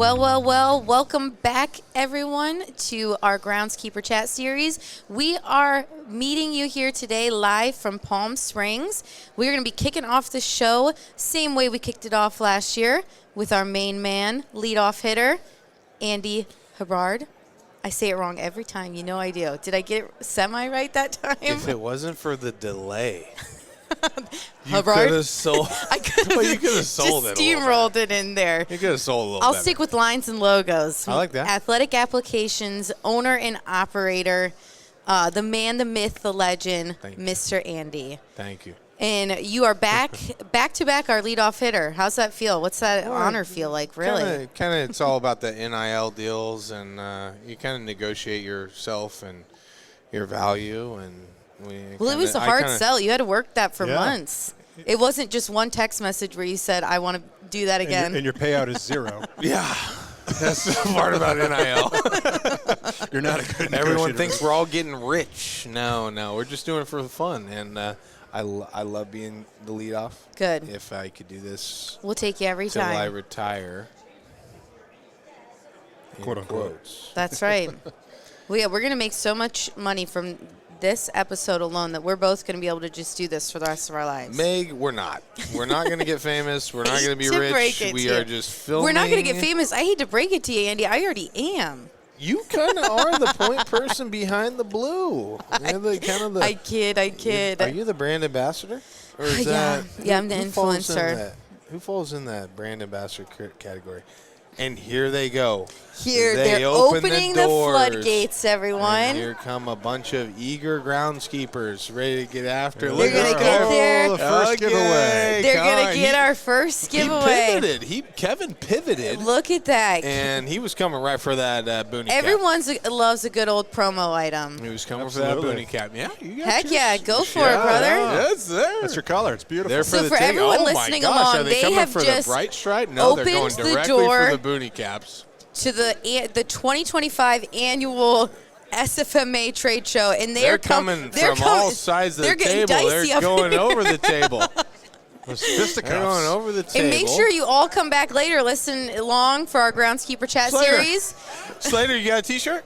Well, welcome back, everyone, to our Groundskeeper Chat series. We are meeting you here today live from Palm Springs. We're going to be kicking off the show same way we kicked it off last year with our main man, leadoff hitter, Andy Hebrard. I say it wrong every time. You know I do. Did I get it semi-right that time? If it wasn't for the delay, you could have sold. You could have sold it. Just steamrolled it in there. You could have sold a little. I'll better. stick with lines and logos. I like that. Athletic Applications owner and operator, the man, the myth, the legend, Mr. Andy. Thank you. And you are back to back our leadoff hitter. How's that feel? What's that honor feel like, really? Kind of. It's all about the NIL deals, and you kind of negotiate yourself and your value. And it was a hard sell. You had to work that for months. It wasn't just one text message where you said, "I want to do that again." And your payout is zero. Yeah. That's the part about NIL. You're not a good negotiator. Everyone thinks we're all getting rich. No, we're just doing it for fun. And I love being the leadoff. Good. If I could do this, we'll take you every till time. I retire. Quote unquote. That's right. We're going to make so much money from this episode alone that we're both going to be able to just do this for the rest of our lives. Meg, we're not. We're not going to get famous. We're not going to be rich. We are just filming. We're not going to get famous. I hate to break it to you, Andy. I already am. You kind of are the point person behind the blue. I kid. Are you the brand ambassador? Or is yeah, I'm the influencer. Who falls in that brand ambassador category? And here they go. They're opening the floodgates, everyone. And here come a bunch of eager groundskeepers ready to get after it. They're going to get there. The first giveaway. They're going to get our first giveaway. He pivoted. Kevin pivoted. Look at that. And he was coming right for that boonie cap. Everyone loves a good old promo item. He was coming for that boonie cap. Yeah, you got Heck yours. yeah, go for it, brother. Yes, there. That's your color. It's beautiful. They're So for everyone listening along, are they they coming have for just the bright stripe? No, they're going opened the directly door for the boonie caps. To the 2025 annual SFMA trade show, and they're coming from all sides of the table. They're going over the table. They're going over the table. And make sure you all come back later, listen along for our Groundskeeper Chat series. Slater, you got a T-shirt?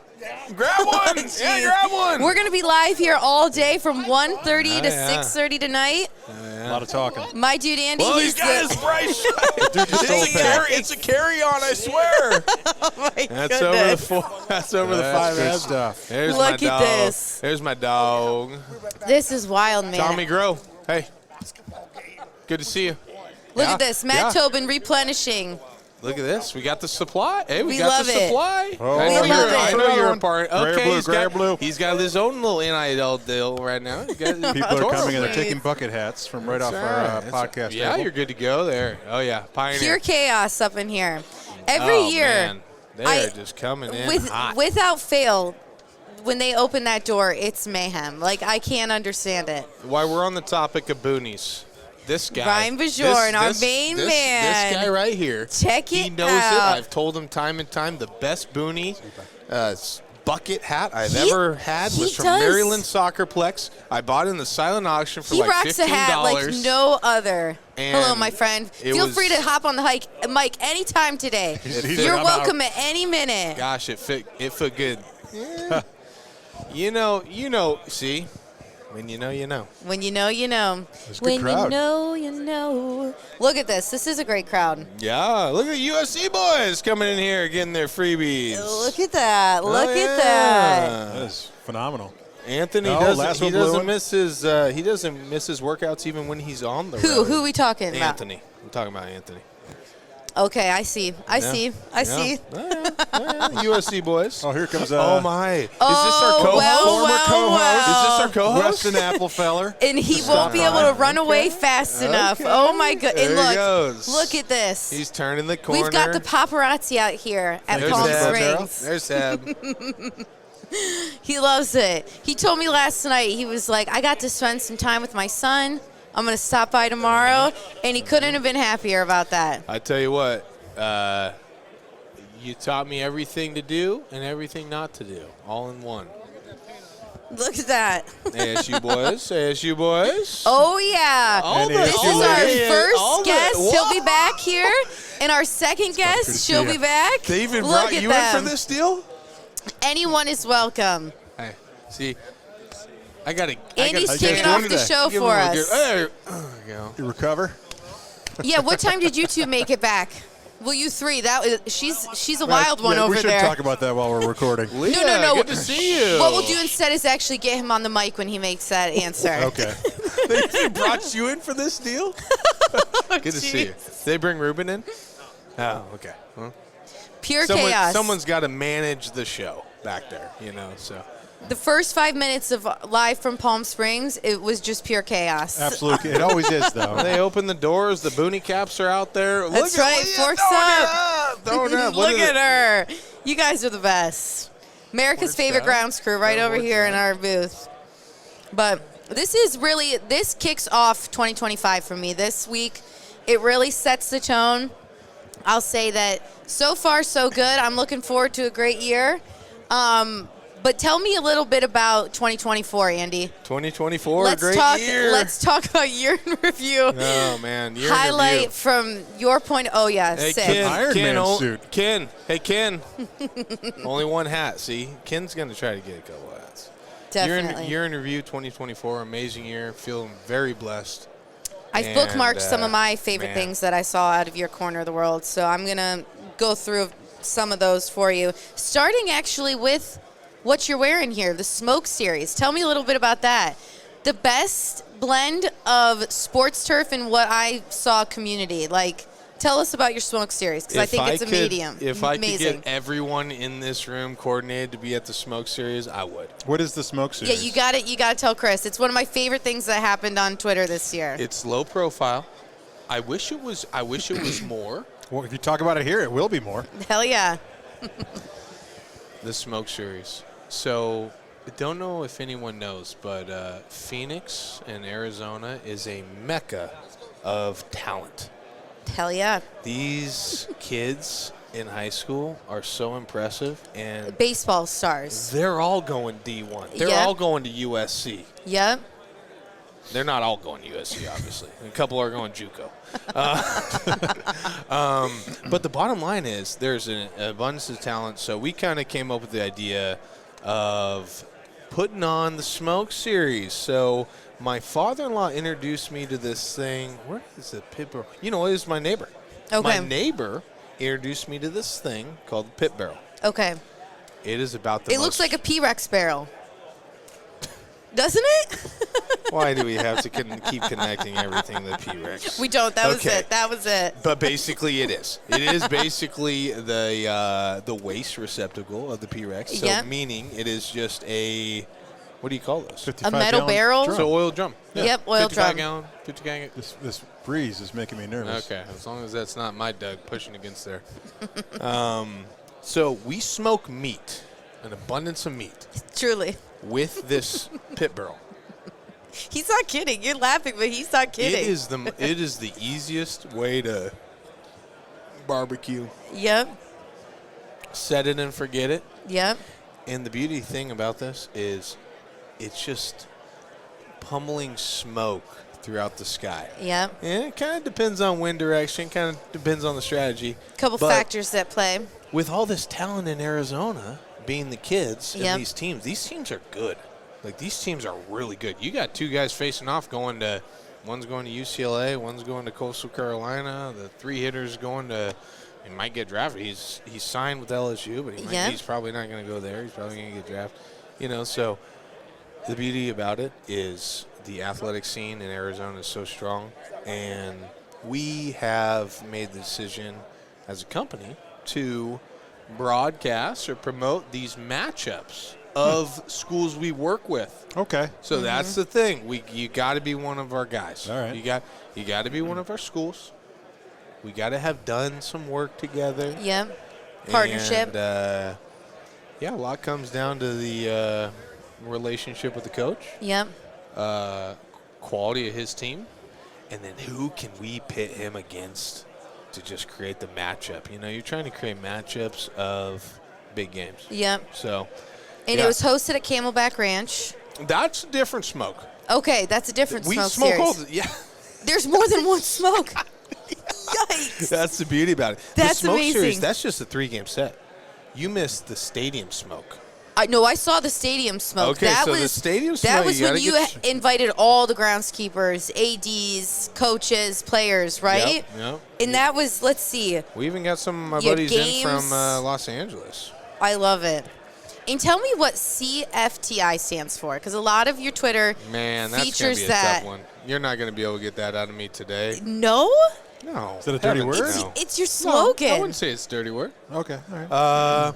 Grab one. Yeah, grab one. We're going to be live here all day from 1:30 to 6:30 tonight. A lot of talking. My dude Andy, he's got his bright It's a carry-on, I swear. Oh my That's goodness. That's over the 5 good stuff. There's Look my at dog. this. There's my dog. This is wild, man. Tommy Groh. Hey. Good to see you. Look at this. Matt Tobin replenishing. Look at this. We got the supply. Hey, we got love the it. supply. Oh, I know you're a part. Okay, gray blue. He's got his own little NIL deal right now. People are coming and they're taking bucket hats from right off our podcast Yeah, table. you're good to go there. Oh, yeah. Pioneer. Pure chaos up in here. Every year. Man. They are just coming in hot. Without fail, when they open that door, it's mayhem. Like, I can't understand it. While we're on the topic of boonies, this guy. Ryan Bajorn, our main man. This guy right here. Check it out. He knows it. I've told him time and time the best boonie bucket hat I've ever had was from Maryland Soccerplex. I bought it in the silent auction for like $15. He rocks a hat like no other. And hello, my friend. Feel free to hop on the mic anytime today. You're welcome at any minute. Gosh, it fit good. Yeah. you know, see? When you know, you know. When you know, you know. When you know, you know. Look at this. This is a great crowd. Yeah, look at UFC boys coming in here getting their freebies. Look at that. Look at that. That is phenomenal. Anthony doesn't miss his workouts even when he's on the road. Who are we talking about? Anthony. I'm talking about Anthony. Okay, I see. I see. USC boys. Oh, here comes. Oh my! Is this Oh, our co-host? well, Is this our co-host? Weston Applefeller. And he won't be able to run away fast enough. Oh my god! And There he goes. look at this. He's turning the corner. We've got the paparazzi out here at There's Palm Seb. Springs. There's Seb. He loves it. He told me last night, he was like, I got to spend some time with my son. I'm going to stop by tomorrow. And he couldn't have been happier about that. I tell you what, you taught me everything to do and everything not to do, all in one. Look at that. ASU boys. ASU boys. Oh, yeah. This is our first guest. He'll be back here. And our second guest, she'll be back. They even brought you in for this deal? Anyone is welcome. Hey, see, Andy's kicking off the show for us. There we go. You recover? Yeah, what time did you two make it back? Well, you three. She's a wild one over there. We should talk about that while we're recording. Leah, no. Good to see you. What we'll do instead is actually get him on the mic when he makes that answer. Okay. They brought you in for this deal? Good to see you. Did they bring Ruben in? Oh, okay. Well, Pure chaos. Someone's got to manage the show back there, so. The first 5 minutes of live from Palm Springs, it was just pure chaos. Absolutely. It always is, though. They open the doors. The boonie caps are out there. That's right. Forks up. Look at her. You guys are the best. America's favorite grounds crew right over here in our booth. But this kicks off 2025 for me. This week, it really sets the tone. I'll say that so far, so good. I'm looking forward to a great year. But tell me a little bit about 2024, Andy. 2024, great year. Let's talk about year in review. Oh, man, year Highlight in review. from your point. Oh, yeah, hey, sick. Man suit. Ken. Hey, Ken. Only one hat, see? Ken's going to try to get a couple hats. Definitely. Year in review, 2024, amazing year. Feeling very blessed. I've bookmarked some of my favorite things that I saw out of your corner of the world, so I'm going to go through some of those for you. Starting actually with what you're wearing here, the Smoke Series. Tell me a little bit about that. The best blend of sports turf and what I saw community. Tell us about your Smoke Series, because I think it's a medium. If I could get everyone in this room coordinated to be at the Smoke Series, I would. What is the Smoke Series? Yeah, you got to tell Chris. It's one of my favorite things that happened on Twitter this year. It's low profile. I wish it was more. Well, if you talk about it here, it will be more. Hell yeah. The Smoke Series. So, I don't know if anyone knows, but Phoenix and Arizona is a mecca of talent. Hell yeah. These kids in high school are so impressive, and baseball stars. They're all going D1. They're all going to USC. Yep. They're not all going to USC, obviously. A couple are going JUCO. But the bottom line is there's an abundance of talent, so we kind of came up with the idea of putting on the Smoke Series. So my father-in-law introduced me to this thing. Where is the pit barrel? It was my neighbor. Okay. My neighbor introduced me to this thing called the pit barrel. Okay. It is about the It looks like a P-Rex barrel. Doesn't it? Why do we have to keep connecting everything to the P-Rex? We don't. That was it. That was it. But basically it is. It is basically the waste receptacle of the P-Rex. So meaning it is just a, what do you call this? A metal barrel? So oil drum. Yeah. Yep, oil 55 drum. 50 gallon. This breeze is making me nervous. Okay, as long as that's not my Doug pushing against there. So we smoke meat, an abundance of meat. Truly. With this pit barrel. He's not kidding. You're laughing, but he's not kidding. It is the easiest way to barbecue. Yep. Set it and forget it. Yep. And the beauty thing about this is it's just pummeling smoke throughout the sky. Yep. And it kind of depends on wind direction, kind of depends on the strategy. Couple factors that play. With all this talent in Arizona, being the kids and these teams are good. These teams are really good. You got two guys facing off one's going to UCLA, one's going to Coastal Carolina. The three hitters going to, he might get drafted. He's signed with LSU, but he's probably not going to go there. He's probably going to get drafted. So the beauty about it is the athletic scene in Arizona is so strong, and we have made the decision as a company to broadcast or promote these matchups of schools we work with. Okay. So that's the thing. You got to be one of our guys. All right. You got to be one of our schools. We got to have done some work together. Yep. Partnership. And, a lot comes down to the relationship with the coach. Yep. Quality of his team, and then who can we pit him against to just create the matchup. You're trying to create matchups of big games. Yep. So, and it was hosted at Camelback Ranch. That's a different smoke. Okay, that's a different We smoke smoke series. all yeah. There's more than one smoke. Yikes. That's the beauty about it. That's the smoke amazing. series, that's just a 3-game set. You missed the stadium smoke. I saw the stadium smoke. Okay, that so was, the stadium That smoke, was you when gotta you get invited all the groundskeepers, ADs, coaches, players, right? Yep. And that was, let's see. We even got some of my You had buddies in games. from Los Angeles. I love it. And tell me what CFTI stands for, because a lot of your Twitter Man, that's going features to be a that. tough one. You're not going to be able to get that out of me today. No? No. Is that a dirty Heavens, word? no. It's your No, slogan. I wouldn't say it's a dirty word. Okay, all right.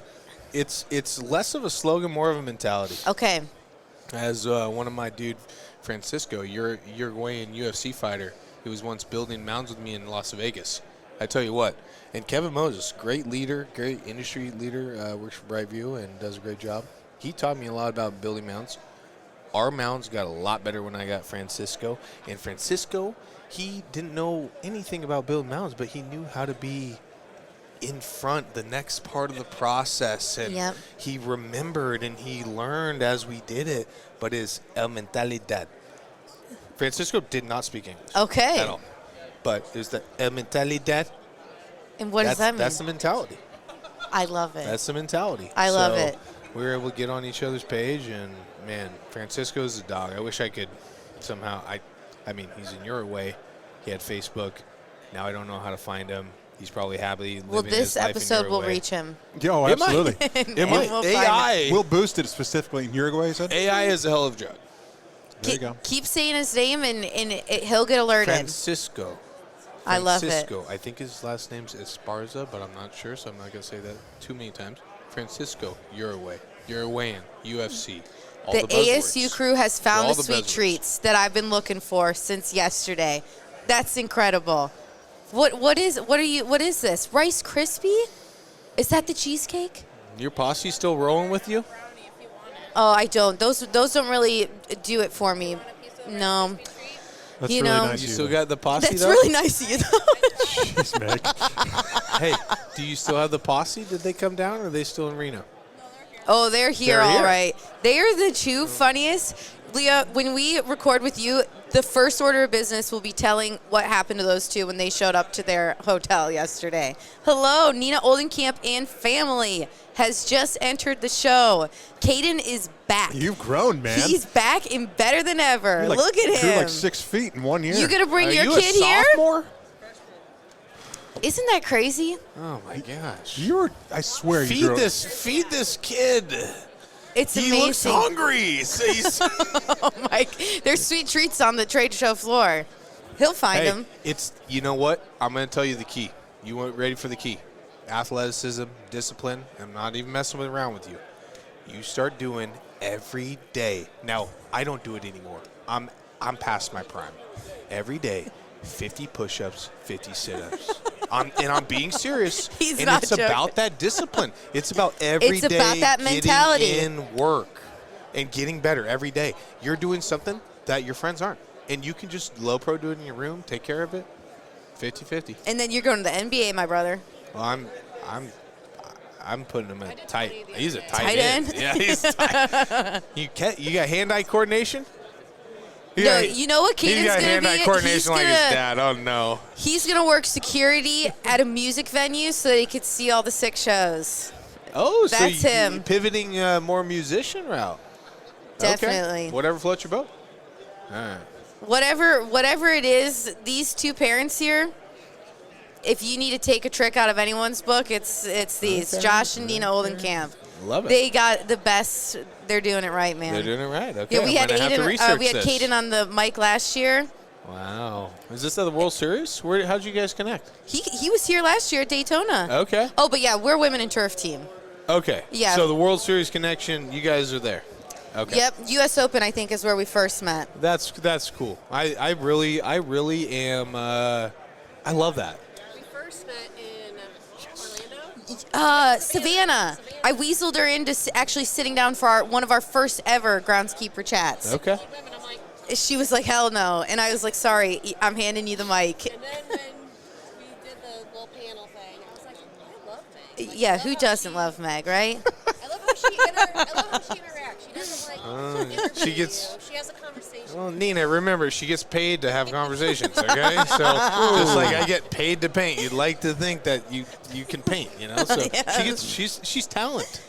It's less of a slogan, more of a mentality. Okay. As one of my dude, Francisco, Uruguayan UFC fighter, he was once building mounds with me in Las Vegas. I tell you what. And Kevin Moses, great leader, great industry leader, works for Brightview and does a great job. He taught me a lot about building mounds. Our mounds got a lot better when I got Francisco. And Francisco, he didn't know anything about building mounds, but he knew how to be in front, the next part of the process. And he remembered and he learned as we did it. But his mentalidad. Francisco did not speak English. Okay. At all. But is the mentalidad. And what does that mean? That's the mentality. I love it. That's the mentality. I love it. We were able to get on each other's page, and, man, Francisco's a dog. I wish I could somehow – I mean, he's in Uruguay. He had Facebook. Now I don't know how to find him. He's probably happily living his life in episode will Uruguay. reach him. Oh, absolutely. It might. We'll AI. We'll boost it specifically in Uruguay, you said? AI is a hell of a drug. There you go. Keep saying his name, and he'll get alerted. Francisco. I love it. Francisco. I think his last name's Esparza, but I'm not sure, so I'm not going to say that too many times. Francisco, Uruguayan, UFC. All The the buzzwords. ASU crew has found All the the sweet buzzwords. treats that I've been looking for since yesterday. That's incredible. What is this? Rice Krispie? Is that the cheesecake? Your posse still rolling with you? Oh, I don't. Those don't really do it for me. No. That's You really know- nice You of still you. got the posse, That's though? really nice of you, though. Jeez, Meg. Hey, do you still have the posse? Did they come down, or are they still in Reno? Oh, they're here, They're all here. right. They are the two funniest. Leah, when we record with you, the first order of business will be telling what happened to those two when they showed up to their hotel yesterday. Hello, Nina Oldenkamp and family has just entered the show. Caden is back. You've grown, man. He's back and better than ever. You're like- Look at Grew him. like 6 feet in 1 year. You gonna bring Are your you kid a here? sophomore? Isn't that crazy? Oh my gosh! I swear you grew Feed this kid. It's He amazing. looks hungry. Oh my! There's sweet treats on the trade show floor. He'll find them. It's you know what? I'm going to tell you the key. You weren't ready for the key. Athleticism, discipline. I'm not even messing around with you. You start doing every day. Now I don't do it anymore. I'm past my prime. Every day, 50 push-ups, 50 sit-ups. I'm being serious. He's and not it's joking. about that discipline. It's about every day It's about that mentality. getting in work and getting better every day. You're doing something that your friends aren't. And you can just low pro do it in your room, take care of it, 50-50. And then you're going to the NBA, my brother. Well, I'm putting him in tight. He's a Tight tight end? Yeah, he's tight. You got hand-eye coordination? No, you know what He's Caden's got going to be? hand-eye coordination He's like gonna, his dad. Oh, no. He's going to work security at a music venue so that he could see all the sick shows. Oh, so That's him. pivoting more musician route. Definitely. Okay. Whatever floats your boat. All right. Whatever it is, these two parents here, if you need to take a trick out of anyone's book, it's these. Okay. Josh and Nina Oldenkamp. Love it. They got the best. They're doing it right, man. They're doing it right. Okay. Yeah, we had I'm gonna have to research this. Caden on the mic last year. Wow. Is this at the World Series? How'd you guys connect? He was here last year at Daytona. Okay. Oh, but yeah, we're women in turf team. Okay. Yeah. So the World Series connection, you guys are there. Okay. Yep, U.S. Open I think is where we first met. That's cool. I really am. I love that. We first met in Orlando. Savannah. I weaseled her into actually sitting down for one of our first ever Groundskeeper Chats. Okay. And I'm like, She was like, hell no. And I was like, sorry, I'm handing you the mic. and then when we did the little panel thing, I was like, I love Meg. Like, Yeah, I love who how doesn't she- love Meg, right? I love how she how she interacts. She doesn't like she gets. She has a conversation. Well, Nina, remember, she gets paid to have conversations, okay? So just like I get paid to paint, you'd like to think that you can paint, you know? So she's talent.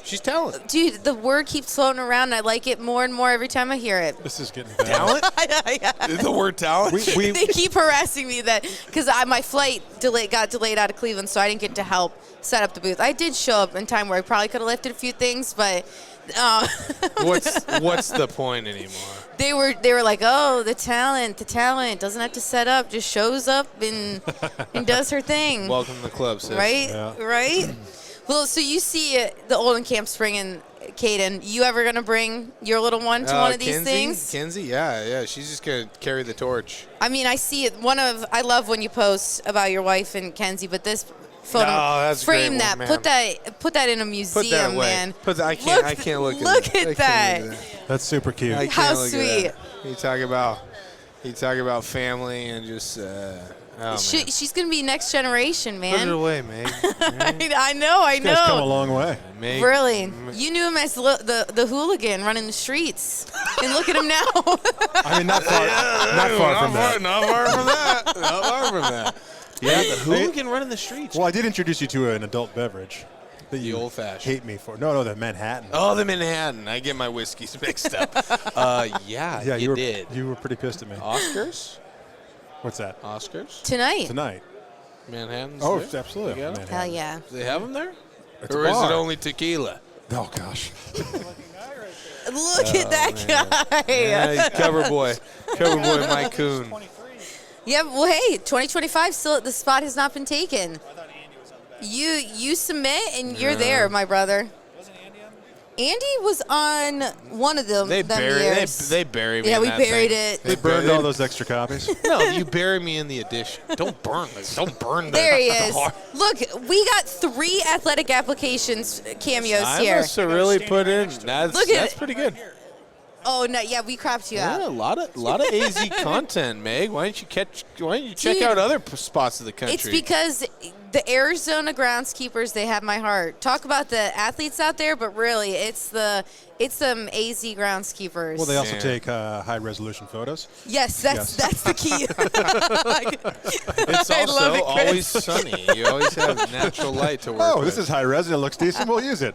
She's talent. Dude, the word keeps floating around, and I like it more and more every time I hear it. This is getting bad. Talent? Yeah. The word talent? They keep harassing me that because my flight got delayed out of Cleveland, so I didn't get to help set up the booth. I did show up in time where I probably could have lifted a few things, but What's the point anymore? They were like, oh, the talent doesn't have to set up, just shows up and does her thing. Welcome to the club, sis. Right? Yeah. Right? Well, so you see the Olden Camp Spring and Caden. You ever going to bring your little one to one of these things? Kenzie, yeah. She's just going to carry the torch. I mean, I see it. I love when you post about your wife and Kenzie, but this photo, that's frame great that. one, Put that in a museum, Put that away. man. I can't look at it. Look I at can't that. look at that. That's super cute. I can't How look at sweet. that. You talk about family and just man. She's going to be next generation, Put it man. away, Meg. I know. You guys come a long way. Meg. Really? You knew him as the hooligan running the streets. And look at him now. I mean, not far from that. Not far from that. Not far from that. Yeah, the hooligan running the streets. Well, I did introduce you to an adult beverage that The you old-fashioned. hate me for. No, the Manhattan. Oh, the Manhattan. I get my whiskeys mixed up. Yeah, you did. You were pretty pissed at me. Oscars? What's that? Oscars? Tonight. Manhattan's Oh, there? absolutely. You got 'em? Manhattan. Hell yeah. Do they have them there? It's a Or is it bar. only tequila? Oh, gosh. Look at that guy. Yeah, cover boy Mike Kuhn. Yeah, well, hey, 2025, still the spot has not been taken. You submit and you're there, my brother. Andy was on one of them. They them bury years. they bury me. Yeah, in we that buried thing. it. They burned all those extra copies. No, you bury me in the edition. Don't burn this. Don't burn the. There he the is. heart. Look, we got 3 athletic applications cameos I here. must have really put in. That's pretty good. Oh no, yeah, we crapped you Yeah, out. a lot of AZ content, Meg. Why don't you check out other spots of the country? It's because the Arizona groundskeepers, they have my heart. Talk about the athletes out there, but really, it's some AZ groundskeepers. Well, they also Yeah. take high-resolution photos. Yes, that's the key. It's I love also it, Chris. always sunny. You always have natural light to work Oh, with. this is high-res. It looks decent. We'll use it.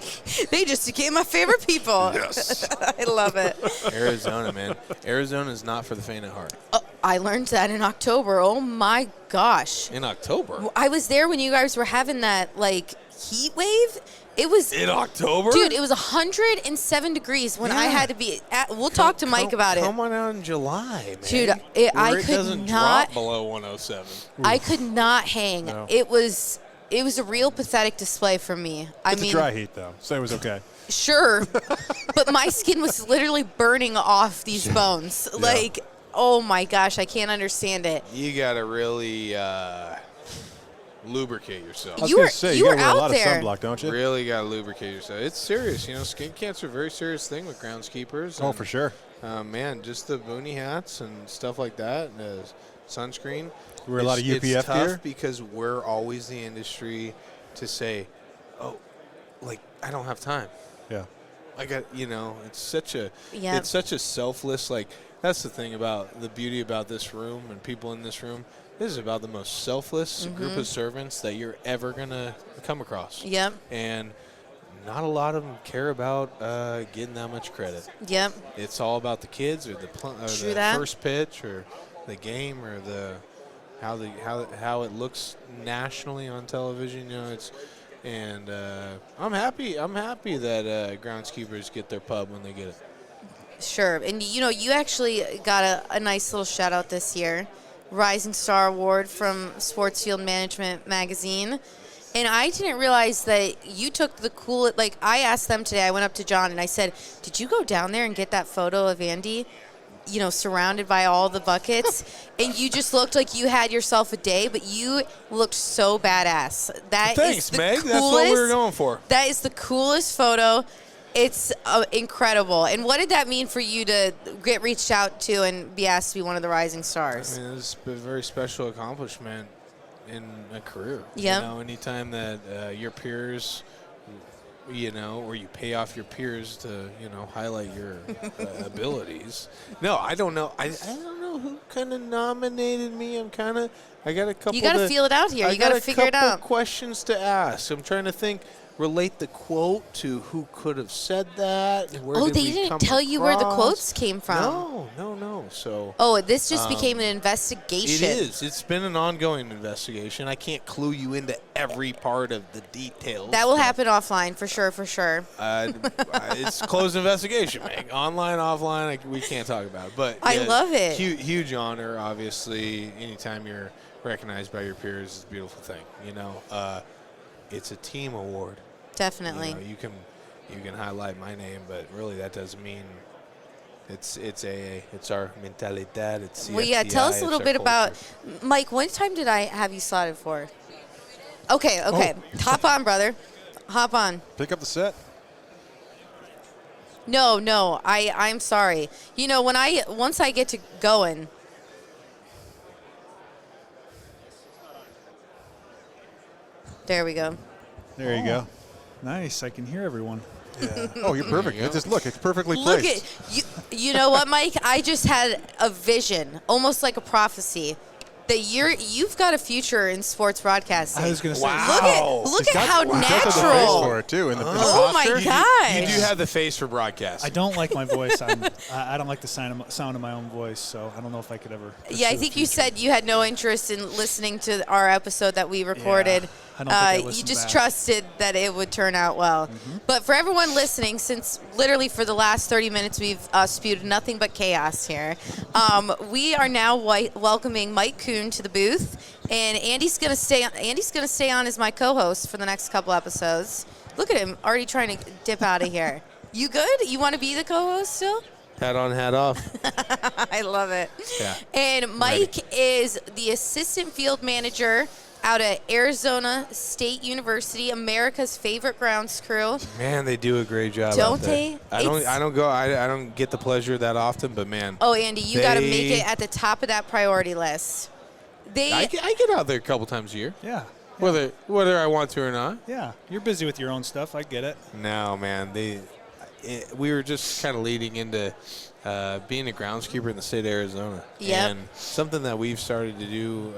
They just became my favorite people. Yes. I love it. Arizona, man. Arizona is not for the faint of heart. Oh, I learned that in October. Oh my gosh. In October? I was there when you guys were having that heat wave. It was In October? Dude, it was 107 degrees when I had to be at. We'll talk to Mike about it. Come on out in July, man. Dude, Where I it could doesn't not- drop below 107. I could not hang. No. It was a real pathetic display for me. It's a dry heat, though, so it was okay. Sure, but my skin was literally burning off these bones. Like, oh my gosh, I can't understand it. You got to really lubricate yourself. I was You going were- to say, you you were got to wear a out lot there. of sunblock, don't you? Really got to lubricate yourself. It's serious. Skin cancer, a very serious thing with groundskeepers. Oh, and, for sure. Man, just the boonie hats and stuff like that, and sunscreen. You wear a lot of It's UPF tough gear? because we're always the industry to say, oh, I don't have time. Yeah. I got, it's such a Yeah. it's such a selfless, that's the thing about the beauty about this room and people in this room. This is about the most selfless group of servants that you're ever going to come across. Yep, And not a lot of them care about getting that much credit. yep. It's all about the kids or the True that. first pitch or the game or how it looks nationally on television. I'm happy that groundskeepers get their pub when they get it. Sure. And you actually got a nice little shout out this year. Rising Star Award from Sports Field Management magazine. And I didn't realize that you took the cool, I asked them today, I went up to John and I said, did you go down there and get that photo of Andy, surrounded by all the buckets? And you just looked like you had yourself a day, but you looked so badass. Thanks, Meg. That's what we were going for. That is the coolest photo. It's incredible. And what did that mean for you to get reached out to and be asked to be one of the rising stars? I mean, it's a very special accomplishment in a career. Yep. Anytime that your peers or you pay off your peers to, highlight your abilities. No, I don't know. I don't know who kind of nominated me. I got a couple. You got to feel it out here. You got to figure it I got a out. couple questions to ask. I'm trying to think. Relate the quote to who could have said that. Where They didn't tell you where the quotes came from. No. So. Oh, this just became an investigation. It is. It's been an ongoing investigation. I can't clue you into every part of the details. That will happen offline for sure. It's closed investigation, Meg. Online, offline, we can't talk about it. But I love it. Huge honor, obviously. Anytime you're recognized by your peers is a beautiful thing. It's a team award. Definitely. You can highlight my name, but really that doesn't mean it's AA. It's our mentalidad. It's CFTI. Well, yeah. Tell us a little bit about Mike. What time did I have you slotted for? Okay. Hop on, brother. Hop on. Pick up the set. No. I'm sorry. Once I get to going. There we go. There you go. Nice. I can hear everyone. Yeah. Oh, you're perfect. It's perfectly Look placed. at you. You know what, Mike? I just had a vision, almost like a prophecy, that you've got a future in sports broadcasting. I was going to say. Wow. Look at how He does have the face for natural. it too. Oh my gosh. You do have the face for broadcast. I don't like my voice. I don't like the sound of my own voice, so I don't know if I could ever. Yeah, I pursue think a you future. said you had no interest in listening to our episode that we recorded. Yeah, I don't think I you listened just back. trusted that it would turn out well. But for everyone listening, since literally for the last 30 minutes we've spewed nothing but chaos here, we are now welcoming Mike Kuhn to the booth, and Andy's gonna stay on as my co-host for the next couple episodes. Look at him already trying to dip out of here. You good? You want to be the co-host still? Hat on, hat off. I love it. Yeah. And Mike is the assistant field manager out at Arizona State University, America's favorite grounds crew. Man, they do a great job. Don't out there. they? I don't get the pleasure that often, but man. Oh, Andy, you got to make it at the top of that priority list. I get out there a couple times a year, Yeah. whether I want to or not. Yeah. You're busy with your own stuff. I get it. No, man. We were just kind of leading into being a groundskeeper in the state of Arizona. Yep. And something that we've started to do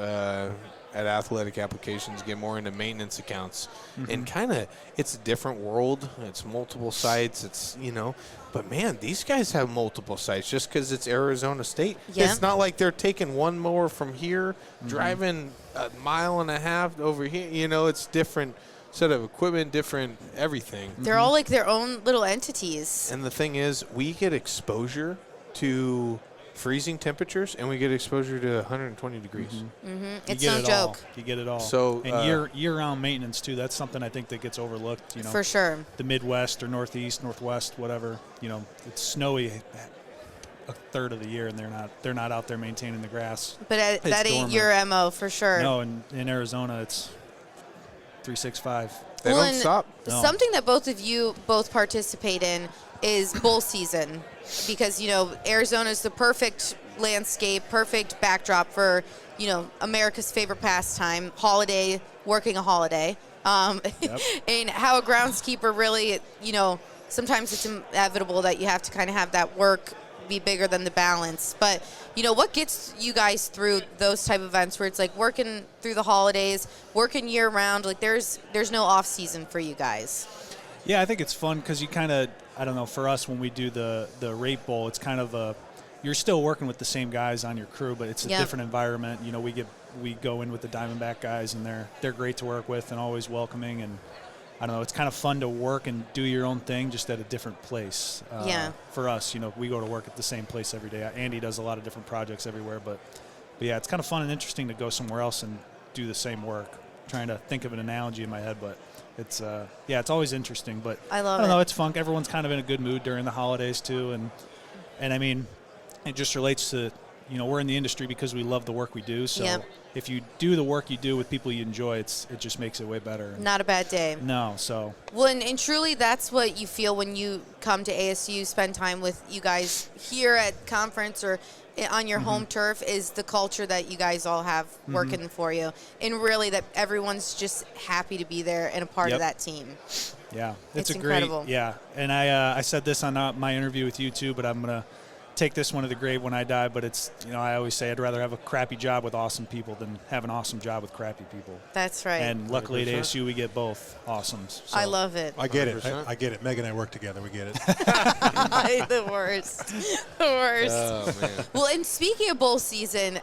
at Athletic Applications, get more into maintenance accounts. And kind of, it's a different world. It's multiple sites. It's, but man, these guys have multiple sites just because it's Arizona State. Yeah. It's not like they're taking one mower from here, driving a mile and a half over here. It's different set of equipment, different everything. They're all like their own little entities. And the thing is, we get exposure to freezing temperatures, and we get exposure to 120 degrees. It's You no get it joke. all. You get it all. So, and year-round maintenance too. That's something I think that gets overlooked. For sure. The Midwest or Northeast, Northwest, whatever. It's snowy a third of the year, and they're not out there maintaining the grass. But that ain't dormant. your MO for sure. No, in Arizona it's 365. They don't stop. No. Something that both of you participate in is bull season, because Arizona is the perfect landscape, perfect backdrop for America's favorite pastime, working a holiday, and how a groundskeeper really sometimes it's inevitable that you have to kind of have that work be bigger than the balance. But what gets you guys through those type of events where it's like working through the holidays, working year round, like there's no off season for you guys? Yeah, I think it's fun because you kind of, I don't know, for us when we do the Rape Bowl, it's kind of you're still working with the same guys on your crew, but it's a different environment. We go in with the Diamondback guys, and they're great to work with and always welcoming, and I don't know, it's kind of fun to work and do your own thing just at a different place. For us, we go to work at the same place every day. Andy does a lot of different projects everywhere, but yeah, it's kind of fun and interesting to go somewhere else and do the same work. I'm trying to think of an analogy in my head, but it's it's always interesting. But I love don't it. know, it's fun. Everyone's kind of in a good mood during the holidays too, and I mean, it just relates to we're in the industry because we love the work we do. So if you do the work you do with people you enjoy, it just makes it way better. Not a bad day. No, so. Well, and truly that's what you feel when you come to ASU, spend time with you guys here at conference or on your home turf, is the culture that you guys all have working for you. And really that everyone's just happy to be there and a part of that team. Yeah, It's a incredible. great, yeah. And I said this on my interview with you too, but I'm going to take this one to the grave when I die. But it's, I always say I'd rather have a crappy job with awesome people than have an awesome job with crappy people. That's right. And luckily 100%. at ASU we get both awesomes. So. I love it. I get it. 100%. I get it. Meg and I work together. We get it. The worst. The worst. Oh, man. Well, and speaking of bowl season,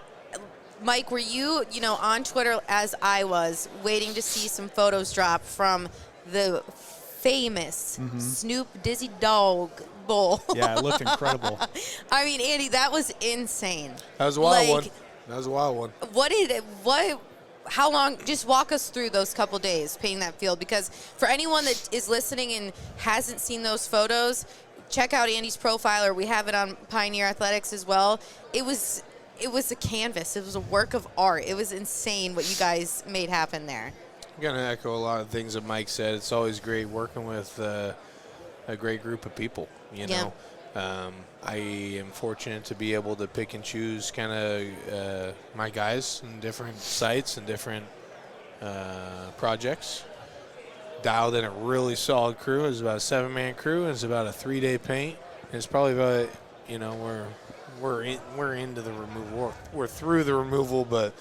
Mike, were you, on Twitter as I was, waiting to see some photos drop from the famous Snoop Dizzy Dog Bowl? Yeah, it looked incredible. I mean, Andy, that was insane. That was a wild Like, one. That was a wild one. How long, just walk us through those couple days painting that field, because for anyone that is listening and hasn't seen those photos, check out Andy's profile, or we have it on Pioneer Athletics as well. It was a canvas. It was a work of art. It was insane what you guys made happen there. I'm going to echo a lot of things that Mike said. It's always great working with a great group of people, Yeah. I am fortunate to be able to pick and choose kind of my guys in different sites and different projects. Dialed in a really solid crew. It's about a 7-man crew, and it's about a 3-day paint. And it's probably about, we're into the removal. We're through the removal, but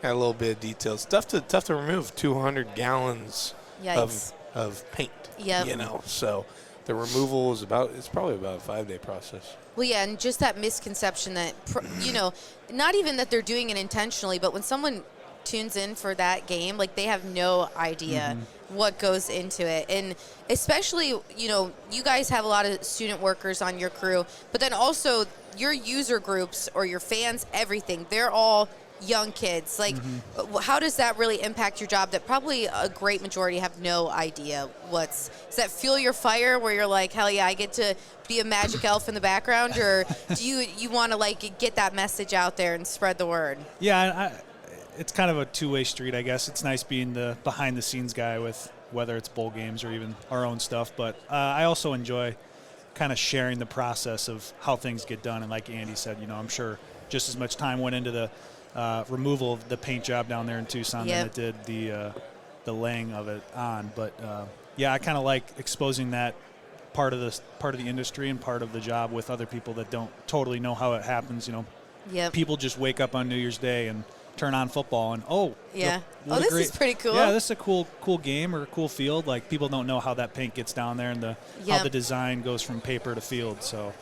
got a little bit of detail. It's tough to remove 200 gallons Yikes. of paint. Yep. So the removal is it's probably about a 5-day process. Well, yeah, and just that misconception that, not even that they're doing it intentionally, but when someone tunes in for that game, like, they have no idea what goes into it. And especially, you guys have a lot of student workers on your crew, but then also your user groups or your fans, everything, they're all young kids. Like, how does that really impact your job that probably a great majority have no idea does that fuel your fire where you're like, hell yeah, I get to be a magic elf in the background? Or do you want to, like, get that message out there and spread the word? Yeah, it's kind of a two-way street, I guess. It's nice being the behind-the-scenes guy with whether it's bowl games or even our own stuff. But I also enjoy kind of sharing the process of how things get done. And like Andy said, I'm sure just as much time went into the removal of the paint job down there in Tucson than it did the laying of it on. But I kind of like exposing that part of the industry and part of the job with other people that don't totally know how it happens. People just wake up on New Year's Day and turn on football and this is pretty cool. Yeah, this is a cool game or a cool field. Like, people don't know how that paint gets down there and how the design goes from paper to field. So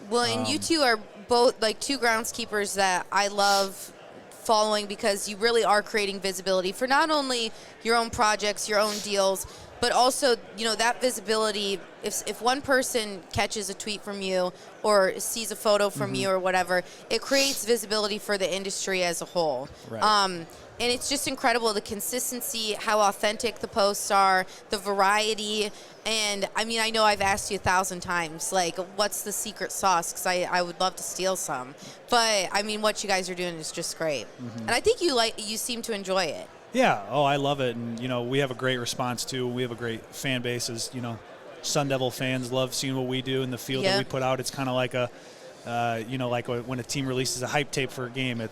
well, and you two are both like two groundskeepers that I love following, because you really are creating visibility for not only your own projects, your own deals, but also, that visibility, if one person catches a tweet from you or sees a photo from you or whatever, it creates visibility for the industry as a whole. Right. And it's just incredible, the consistency, how authentic the posts are, the variety. And, I mean, I know I've asked you 1,000 times, like, what's the secret sauce? Because I would love to steal some. But, I mean, what you guys are doing is just great. And I think you seem to enjoy it. Yeah. Oh, I love it. And, we have a great response, too. We have a great fan base. Sun Devil fans love seeing what we do in the field that we put out. It's kind of like when a team releases a hype tape for a game,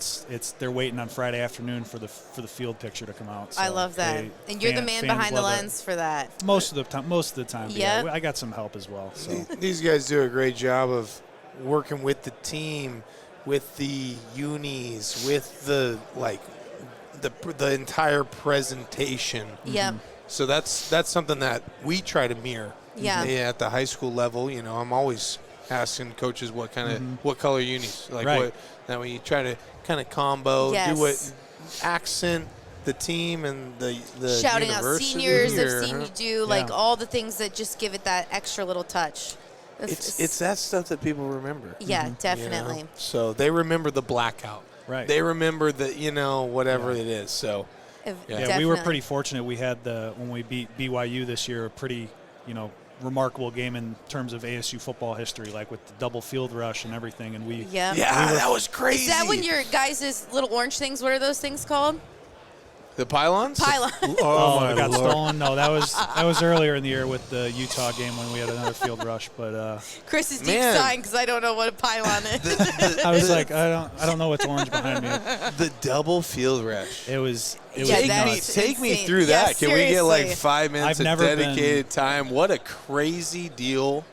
they're waiting on Friday afternoon for the field picture to come out. So I love that. And you're the man behind the lens for that. Most of the time. Yeah. I got some help as well. So These guys do a great job of working with the team, with the unis, with the entire presentation. Yep. So that's something that we try to mirror. Yeah. At the high school level, I'm always asking coaches what color unis, like right. what, that way you try to kind of combo, do what accent the team and the shouting out seniors. Or, I've seen you do all the things that just give it that extra little touch. It's that stuff that people remember. Yeah, definitely. So they remember the blackout. Right. They remember the whatever it is. So yeah, we were pretty fortunate. We had when we beat BYU this year, a pretty remarkable game in terms of ASU football history, like with the double field rush and everything. And that was crazy. Is that when your guys' little orange things? What are those things called? The pylons? Pylon. Oh, it my got Lord. stolen. No, that was earlier in the year with the Utah game when we had another field rush. But Chris is deep Man. sighing because I don't know what a pylon is. I was like, I don't know what's orange behind me. The double field rush. It was Yeah, nuts. Take me insane. through Yeah, that. Can we get like seriously. 5 minutes I've of never dedicated time? What a crazy deal.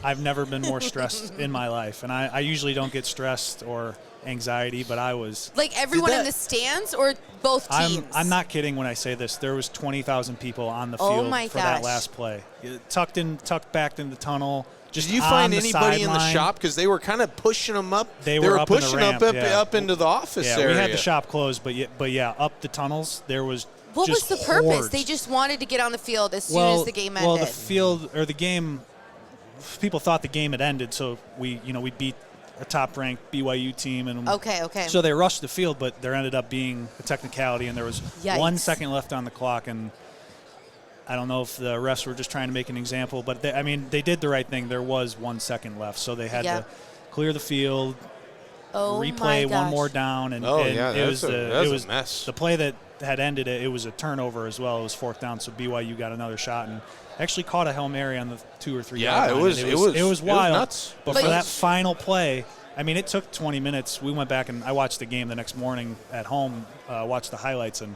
I've never been more stressed in my life, and I usually don't get stressed or anxiety, but I was. Like everyone Did in that- the stands or both teams? I'm not kidding when I say this. There was 20,000 people on the Oh field my for that gosh. last play. Tucked back in the tunnel. Just Did you on find the anybody in the sideline. shop? Because they were kind of pushing them up. They were up in the pushing ramp, yeah. up into the office Yeah, area. we had the shop closed, but yeah, up the tunnels there was. What was just the purpose? hordes. They just wanted to get on the field as soon as the game ended. Well, the field or the game, people thought the game had ended, so we beat a top-ranked BYU team, and Okay. so they rushed the field, but there ended up being a technicality, and there was Yikes. 1 second left on the clock, and I don't know if the refs were just trying to make an example, but they did the right thing. There was 1 second left, so they had Yeah. to clear the field, Oh my replay one gosh. more down, and, Oh, and yeah, it was that was it was a mess. the play that had ended it. It was a turnover as well. It was 4th down, so BYU got another shot and actually caught a Hail Mary on the 2 or 3 Yeah, yard it line, was- and it was wild. nuts. But But for that you- final play, it took 20 minutes. We went back and I watched the game the next morning at home, watched the highlights and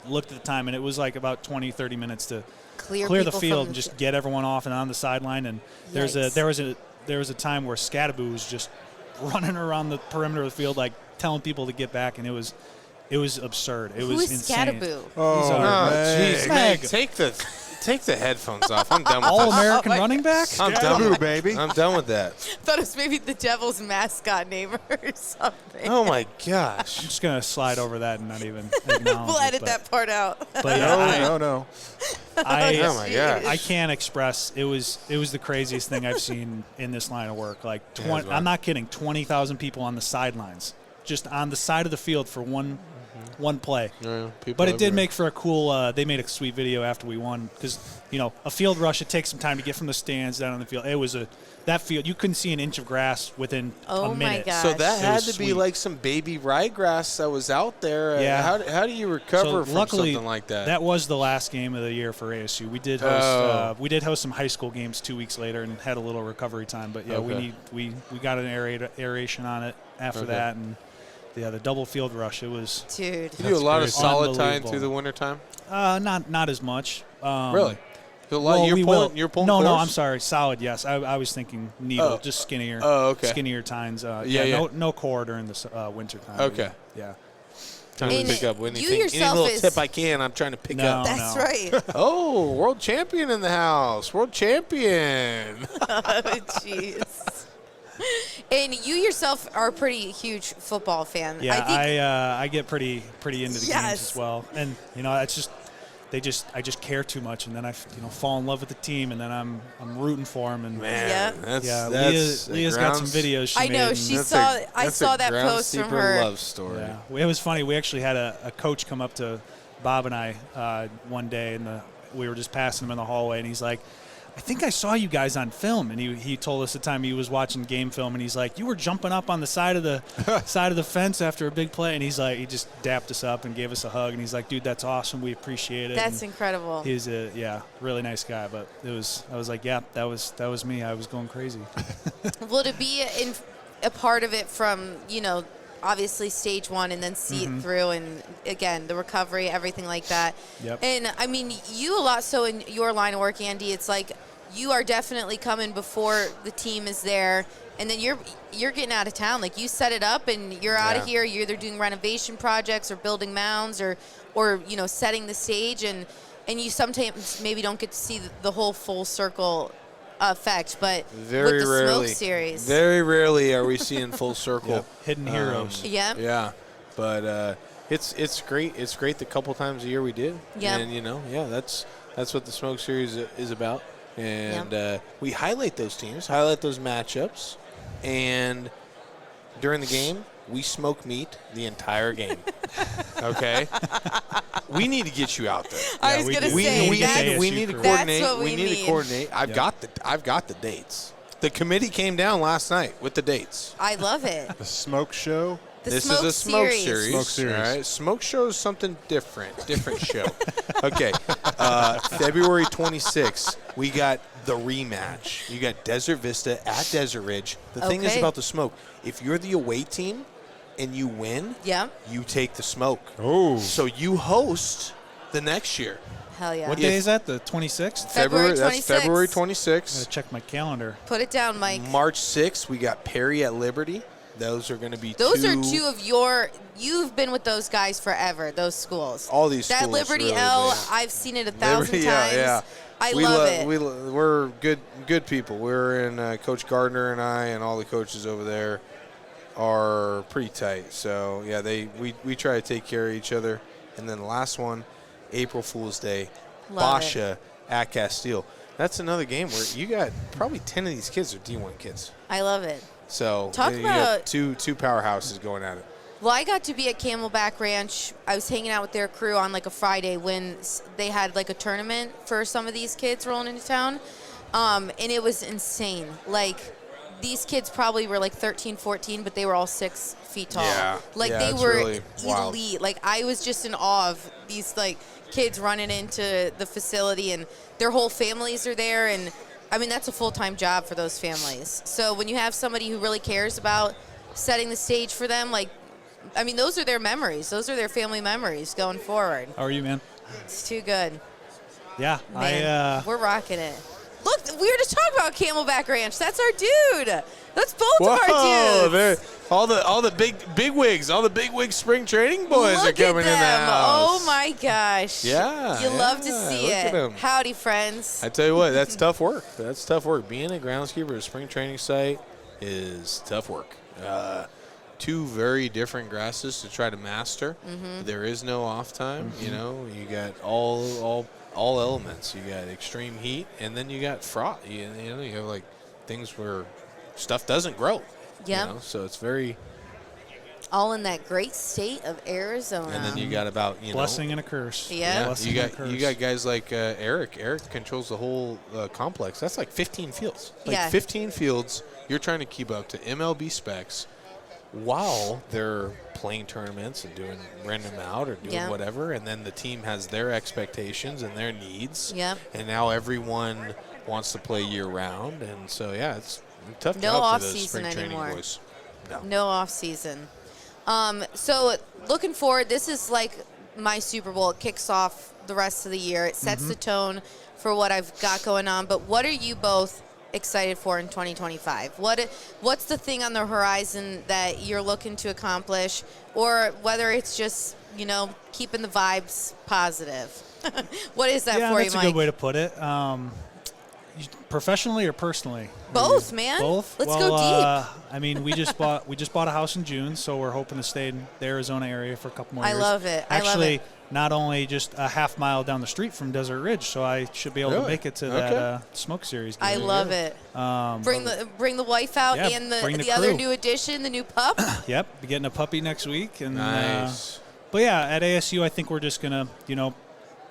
looked at the time, and it was like about 20, 30 minutes to Clear the people field from and the just get everyone off and on the sideline. And Yikes. there was a time where Scadaboo was just running around the perimeter of the field, like telling people to get back, and it was absurd. It Who was is insane. Scadaboo? Oh, He's our- Oh, Meg. jeez, Meg. Meg, take the headphones off. I'm done with All this. American running back. I'm done Scadaboo, with baby. I'm done with that. Thought it was maybe the Devil's mascot name or something. Oh my I'm gosh. just gonna slide over that and not even acknowledge We'll it, edit but- that part out. But yeah, No. Oh my gosh. I can't express. It was the craziest thing I've seen in this line of work. Like, Yeah, it's I'm not kidding. 20,000 people on the sidelines, just on the side of the field for one play. Yeah, people But it did everywhere. make for a cool. They made a sweet video after we won because a field rush. It takes some time to get from the stands down on the field. It was that field. You couldn't see an inch of grass within Oh a my minute. gosh. So that It had was to be sweet. like some baby ryegrass that was out there. Yeah. How do you recover from luckily, something like that? That was the last game of the year for ASU. We did host some high school games 2 weeks later and had a little recovery time. But yeah, Okay. we got an aeration on it after Okay. that, and the double field rush. It was Dude. you do a lot of crazy. solid tying Unbelievable. through the wintertime? not as much. Really? So Well, you're we pulling, will. you're pulling No, course? I'm sorry. Solid, yes. I was thinking needle, Oh. just skinnier. Oh, okay. Skinnier tines. Yeah. No core during the winter time. Okay. Yeah. Trying to And pick up you anything, any yourself little is- tip I can. I'm trying to pick No. up. That's no. right. Oh, world champion in the house. World champion. Jeez. And you yourself are a pretty huge football fan. Yeah, I think I get pretty into the games Yes. as well, and it's just I just care too much, and then I fall in love with the team, and then I'm rooting for them, and Man, Yeah. yeah, Leah's got some videos. She I know made, she and- I saw that post from Groundskeeper her. love story. Yeah, it was funny. We actually had a coach come up to Bob and I one day, and we were just passing him in the hallway, and he's like, I think I saw you guys on film, and he told us the time he was watching game film, and he's like, you were jumping up on the side of the fence after a big play, and he's like, he just dapped us up and gave us a hug, and he's like, dude, that's awesome, we appreciate it. That's And incredible. he's a really nice guy, but I was like, yeah, that was me. I was going crazy. Well, to be a part of it from, obviously stage one and then see it through, and again, the recovery, everything like that. Yep. And I mean, you a lot so in your line of work, Andy, it's like you are definitely coming before the team is there, and then you're getting out of town. Like, you set it up and you're out of Yeah. here. You're either doing renovation projects or building mounds or setting the stage, and you sometimes maybe don't get to see the whole full circle effect, but Very with the rarely. Smoke series. Very rarely are we seeing full circle. Yep. Hidden heroes. Yeah. Yeah, but it's great. It's great the couple times a year we did. Yeah. And that's what the Smoke Series is about. And we highlight those teams, highlight those matchups, and during the game we smoke meat the entire game. Okay, we need to get you out there. I was we gonna do. say We need to crew. coordinate. That's what We we need to need. coordinate. I've got the dates. The committee came down last night with the dates. I love it. The smoke show This smoke is a smoke series. series. Smoke series. All right. Smoke show is something different show. Okay. February 26th, we got the rematch. You got Desert Vista at Desert Ridge. The thing is Okay. about the smoke, if you're the away team and you win, Yeah. you take the smoke. Oh. So you host the next year. Hell yeah. What day is that? The 26th? February That's February 26th. 26th. Gotta check my calendar. Put it down, Mike. March 6th, we got Perry at Liberty. Those are going to be Those are two of you've been with those guys forever, those schools. All these That schools, Liberty really, L, yeah. I've seen it 1,000 Liberty, times. yeah. I love it. We're good people. We're in Coach Gardner and I and all the coaches over there are pretty tight. So yeah, we try to take care of each other. And then the last one, April Fool's Day, Love Basha at Castile. That's another game where you got probably 10 of these kids are D1 kids. I love it. So Talk you got about- two powerhouses going at it. Well, I got to be at Camelback Ranch. I was hanging out with their crew on like a Friday when they had like a tournament for some of these kids rolling into town. And it was insane. Like, these kids probably were like 13, 14, but they were all 6 feet tall. Yeah. Like, Yeah, they it's were really wild. elite. Like, I was just in awe of these like kids running into the facility, and their whole families are there. And I mean, that's a full-time job for those families. So when you have somebody who really cares about setting the stage for them, like, I mean, those are their memories. Those are their family memories going forward. How are you, man? It's too good. Yeah. Man, we're rocking it. Look, we were just talking about Camelback Ranch. That's our dude. That's both of our dudes. All the big wigs, all the big wig spring training boys Look are coming at in the them. house. Oh, my gosh. Yeah, You love to yeah, see look it. at 'em. Howdy, friends. I tell you what, that's tough work. That's tough work. Being a groundskeeper at a spring training site is tough work. Two very different grasses to try to master. Mm-hmm. There is no off time. You know, you got all elements. You got extreme heat, and then you got frost. You know, you have like things where stuff doesn't grow. Yep. You know? So it's very. All in that great state of Arizona. And then you got about Blessing and a curse. Yeah. Blessing you and a curse. got guys like Eric. Eric controls the whole complex. That's like 15 fields. Like Yeah. 15 fields. You're trying to keep up to MLB specs while they're playing tournaments and renting them out or doing Yeah. whatever. And then the team has their expectations and their needs. Yep. And now everyone wants to play year round. And so yeah, it's a tough No job for off those season spring training anymore. boys. No. No off season. So looking forward, this is like my Super Bowl. It kicks off the rest of the year. It sets the tone for what I've got going on. But what are you both excited for in 2025? What's the thing on the horizon that you're looking to accomplish, or whether it's just, you know, keeping the vibes positive? What is that Yeah, for you, that's Mike? a good way to put it. Professionally or personally? Both, man. Both. Let's well, go deep. I mean, we just bought a house in June, so we're hoping to stay in the Arizona area for a couple more I years. love it. I love Actually, it. not only just a half mile down the street from Desert Ridge, so I should be able to Really? make it to Okay. that smoke series. I game. love it. Bring the wife out Yeah, and bring the the other crew. new addition, the new pup. Yep, be getting a puppy next week, and Nice. but yeah, at ASU, I think we're just gonna,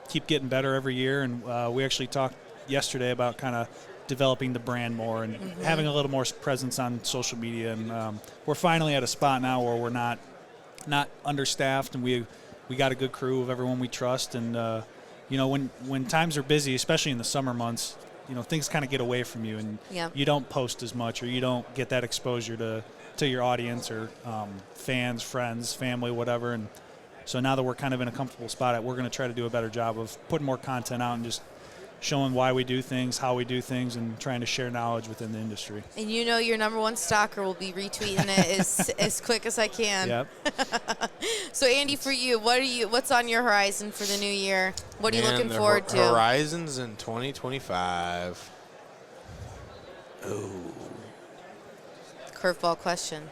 keep getting better every year, and we actually talked yesterday about kind of developing the brand more and having a little more presence on social media, and we're finally at a spot now where we're not understaffed, and we got a good crew of everyone we trust, and when times are busy, especially in the summer months, things kind of get away from you, and Yeah. you don't post as much, or you don't get that exposure to your audience or fans, friends, family, whatever. And so now that we're kind of in a comfortable spot, we're going to try to do a better job of putting more content out and just showing why we do things, how we do things, and trying to share knowledge within the industry. And your number one stalker will be retweeting it as quick as I can. Yep. So Andy, for you, what's on your horizon for the new year? What are you Man, looking the forward to? Horizons in 2025. Curveball question.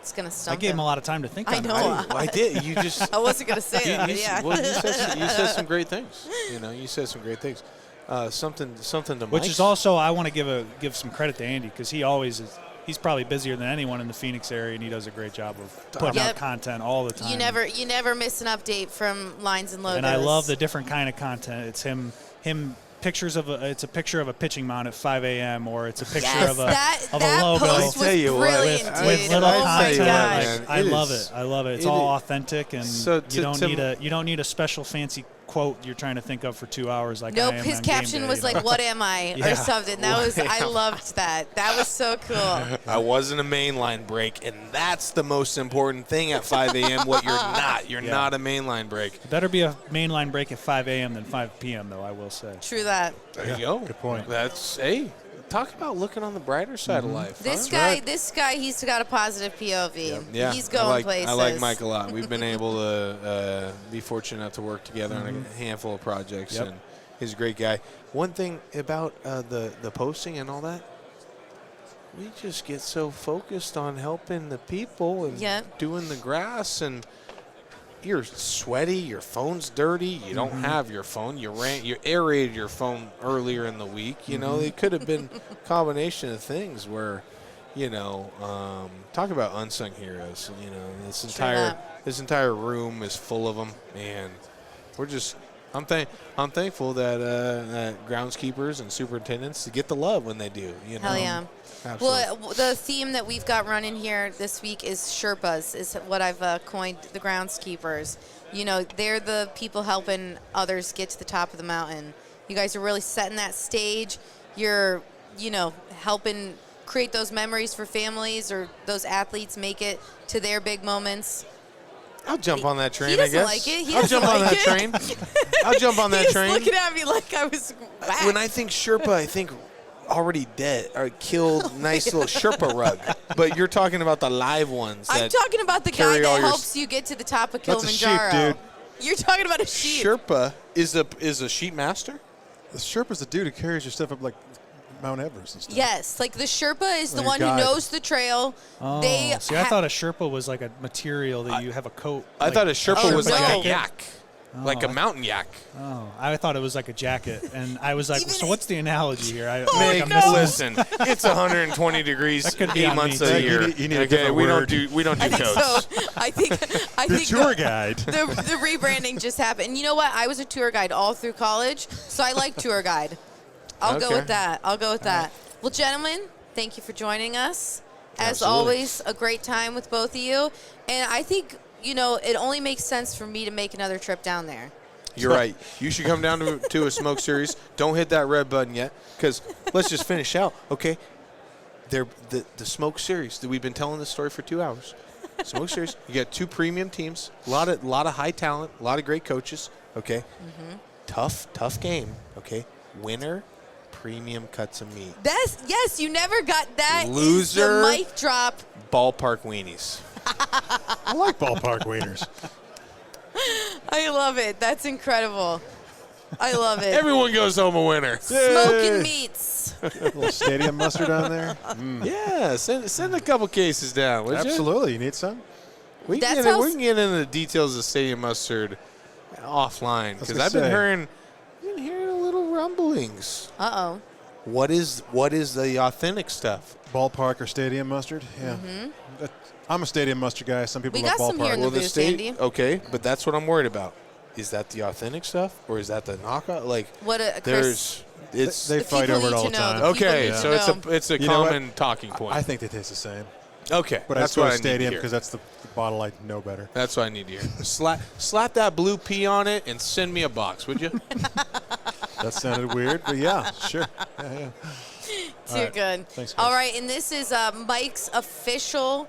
It's gonna I stump gave him him. a lot of time to think I on know. it. I did. You just. I wasn't gonna say that, but yeah. Well, you said some great things. You said some great things. Something to Which Mike's- is also, I want to give some credit to Andy, because he always is. He's probably busier than anyone in the Phoenix area, and he does a great job of putting Yep. out content all the time. You never miss an update from Lines and Logos. And I love the different kind of content. It's him pictures of it's a picture of a pitching mound at 5 a.m. or it's a picture Yes, of a that logo. post was brilliant, dude. with little Oh my content. gosh. I love it. I love it. It's all authentic, and So you don't need a special fancy quote you're trying to think of for 2 hours. Like Nope, I am his on game caption day, was you know? like, "What am I?" Yeah. or something. I loved that. That was so cool. I wasn't a mainline break, and that's the most important thing at 5 a.m. What you're not. You're not a mainline break. It better be a mainline break at 5 a.m. than 5 p.m. though. I will say. True that. There you go. Good point. That's talk about looking on the brighter side of life. This huh? guy, he's got a positive POV. Yeah, He's going places. I like Mike a lot. We've been able to be fortunate enough to work together on a handful of projects, and he's a great guy. One thing about the posting and all that, we just get so focused on helping the people and doing the grass, and you're sweaty, your phone's dirty, you don't have your phone, you aerated your phone earlier in the week. You know, it could have been a combination of things where, talk about unsung heroes. You know, this entire room is full of them, and we're just. I'm thankful that groundskeepers and superintendents get the love when they do. You know? Hell yeah. Absolutely. Well, the theme that we've got running here this week is Sherpas, is what I've coined the groundskeepers. You know, they're the people helping others get to the top of the mountain. You guys are really setting that stage. You're, helping create those memories for families or those athletes make it to their big moments. I'll jump on that train, He doesn't I guess. like it. He I'll doesn't jump on like that it. train. I'll jump on that He's train. looking at me like I was whacked. When I think Sherpa, I think already dead or killed, nice little Sherpa rug. But you're talking about the live ones. I'm talking about the guy carry all that your helps you get to the top of That's a sheep, Kilimanjaro. dude. You're talking about a sheep. Sherpa is a sheep master? The Sherpa's the dude who carries your stuff up like Mount Everest and stuff. Yes, like the Sherpa is the Like a one who guide. knows the trail. Oh, They see, I thought a Sherpa was like a material that you have a coat. I thought a Sherpa Oh, was like no. a yak. Like a mountain yak. Oh, I thought it was like a jacket, and I was like, Even so what's the analogy here? I Meg, I'm missing- listen, it's 120 degrees That could be 8 on months me, of the too. year. You need a okay, different we word. don't do I think coats. so. I think The tour the, guide. the rebranding just happened. And you know what? I was a tour guide all through college, so I like tour guide. I'll go Okay. with that. Well, gentlemen, thank you for joining us. As Absolutely. always, a great time with both of you. And I think, it only makes sense for me to make another trip down there. You're right. You should come down to a smoke series. Don't hit that red button yet, because let's just finish out, okay? The smoke series that we've been telling this story for 2 hours. Smoke series. You got 2 premium teams, a lot of high talent, a lot of great coaches. Okay, tough game. Okay, winner, premium cuts of meat. Yes, you never got that. Is Loser. the mic drop. Ballpark weenies. I like ballpark wieners. I love it. That's incredible. I love it. Everyone goes home a winner. Smoking meats. A little stadium mustard on there. Yeah, send a couple cases down, would you? Absolutely. You need some? We That's can, how we can get into the details of stadium mustard offline, because I've been hearing a little rumblings. Uh-oh. What is the authentic stuff? Ballpark or stadium mustard? Yeah. I'm a stadium mustard guy. Some people We love got some ballpark. here in the booth, Andy. Okay, but that's what I'm worried about. Is that the authentic stuff, or is that the knockout? Like, What a Chris. it's They The fight people over it need all to the know. time. The people okay. need to So know. it's a You know what? common talking point. I think they taste the same. Okay, But that's I what go I to stadium need to because hear. that's the bottle I know better. That's what I need to hear. Slap that blue pea on it and send me a box, would you? That sounded weird, but yeah, sure. Yeah. Too right. good. Thanks, guys. All right, and this is Mike's official,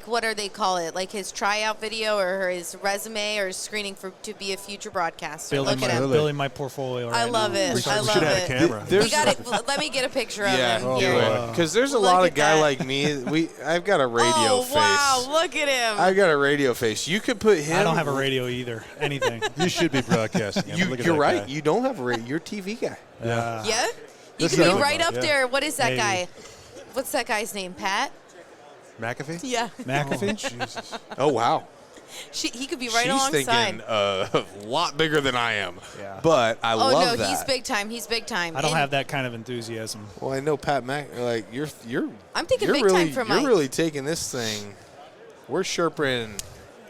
what do they call it? Like his tryout video or his resume or his screening to be a future broadcaster. building, Look at my, him. building my portfolio. I right love now. it. We should, I we love should have it. a camera. There's- We got it. Let me get a picture of Yeah, him Oh, do here. it. Because there's a Look lot at of guy that. like me. I've got a radio Oh, face. wow. Look at him. I've got a radio face. You could put him. I don't have a radio either. Anything. You should be broadcasting. I mean, look at You're that right. guy. You don't have a radio. You're a TV guy. Yeah. Yeah? You This could be is- right up yeah. there. What is that Maybe. guy? What's that guy's name? Pat? McAfee? Yeah. McAfee? Jesus. Oh wow. He could be right She's alongside. thinking a lot bigger than I am. Yeah. But I Oh, love no, that. he's big time. He's big time. I don't And have that kind of enthusiasm. Well, I know Pat Mac. Like you're. I'm thinking you're big really, time for You're Mike. really taking this thing. We're Sherping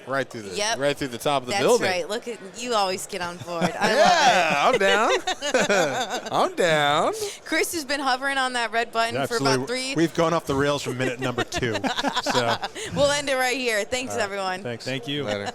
right through the Yep. right through the top of the That's building. right. Look at you, always get on board. I Yeah, I'm down. I'm down. love it. Chris has been hovering on that red button Yeah, for absolutely. about 3. We've gone off the rails from minute number 2. So We'll end it right here. Thanks, everyone. thanks. Thank you. Later.